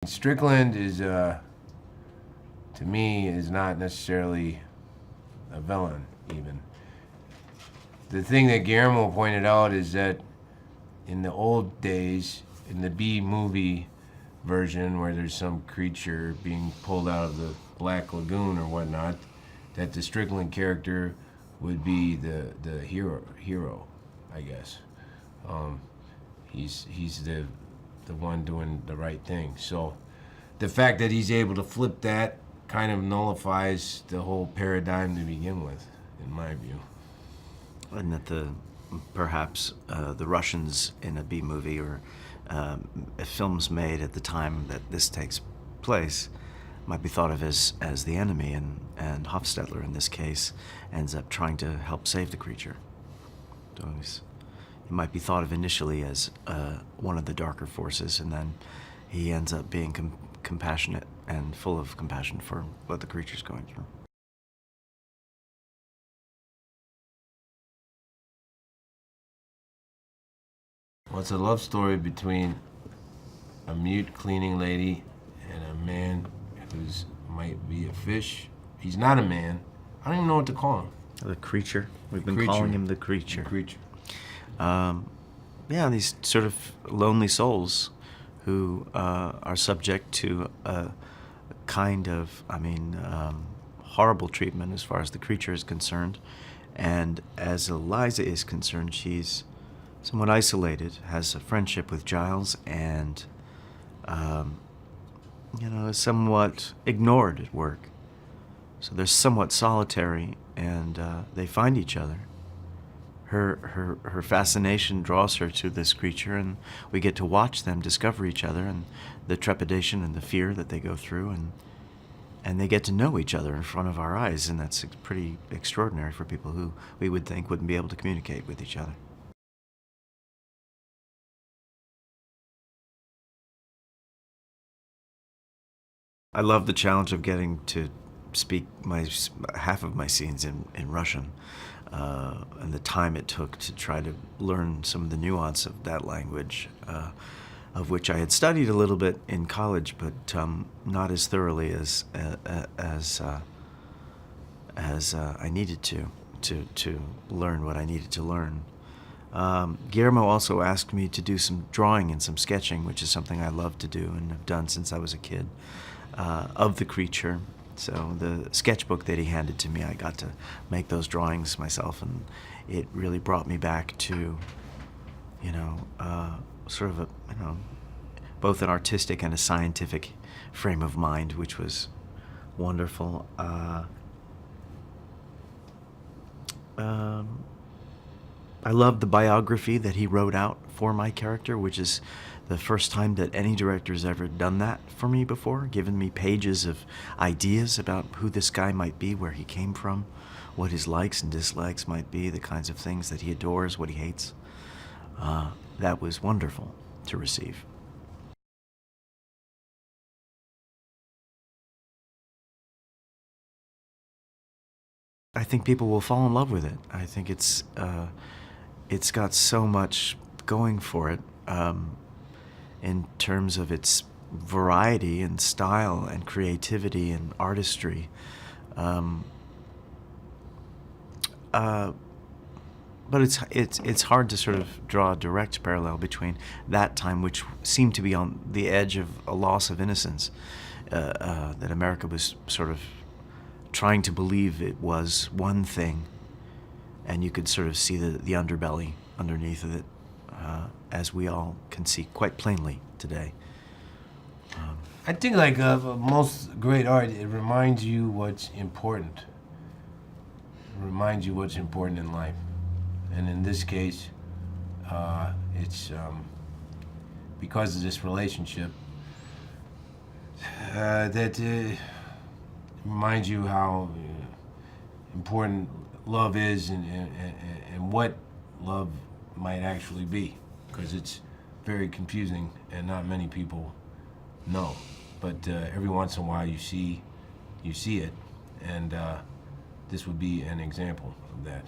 Strickland is, to me, is not necessarily a villain, even. The thing that Guillermo pointed out is that in the old days, in the B-movie version, where there's some creature being pulled out of the Black Lagoon or whatnot, that the Strickland character would be the hero, I guess. He's the one doing the right thing. So the fact that he's able to flip that kind of nullifies the whole paradigm to begin with, in my view. And that perhaps the Russians in a B movie or films made at the time that this takes place might be thought of as the enemy, and Hoffstetler in this case ends up trying to help save the creature. So it might be thought of initially as one of the darker forces, and then he ends up being compassionate and full of compassion for what the creature's going through. Well, it's a love story between a mute cleaning lady and a man who's might be a fish. He's not a man. I don't even know what to call him. The creature. We've been calling him the creature. The creature. Yeah, these sort of lonely souls who are subject to a kind of, horrible treatment as far as the creature is concerned. And as Elisa is concerned, she's somewhat isolated, has a friendship with Giles, and is somewhat ignored at work. So they're somewhat solitary, and they find each other. Her fascination draws her to this creature, and we get to watch them discover each other and the trepidation and the fear that they go through, and they get to know each other in front of our eyes, and that's pretty extraordinary for people who we would think wouldn't be able to communicate with each other. I love the challenge of getting to speak half of my scenes in Russian, and the time it took to try to learn some of the nuance of that language, of which I had studied a little bit in college, but not as thoroughly as I needed to learn what I needed to learn. Guillermo also asked me to do some drawing and some sketching, which is something I love to do and have done since I was a kid, of the creature. So the sketchbook that he handed to me, I got to make those drawings myself, and it really brought me back to, sort of both an artistic and a scientific frame of mind, which was wonderful. I love the biography that he wrote out for my character, which is the first time that any director's ever done that for me before, given me pages of ideas about who this guy might be, where he came from, what his likes and dislikes might be, the kinds of things that he adores, what he hates. That was wonderful to receive. I think people will fall in love with it. I think it's got so much going for it in terms of its variety and style and creativity and artistry. But it's hard to sort of draw a direct parallel between that time, which seemed to be on the edge of a loss of innocence, that America was sort of trying to believe it was one thing, and you could sort of see the underbelly underneath of it, as we all can see quite plainly today. I think, like most great art, it reminds you what's important. It reminds you what's important in life. And in this case, it's because of this relationship that reminds you how important love is, and what love might actually be, because it's very confusing and not many people know. But every once in a while you see it, and this would be an example of that.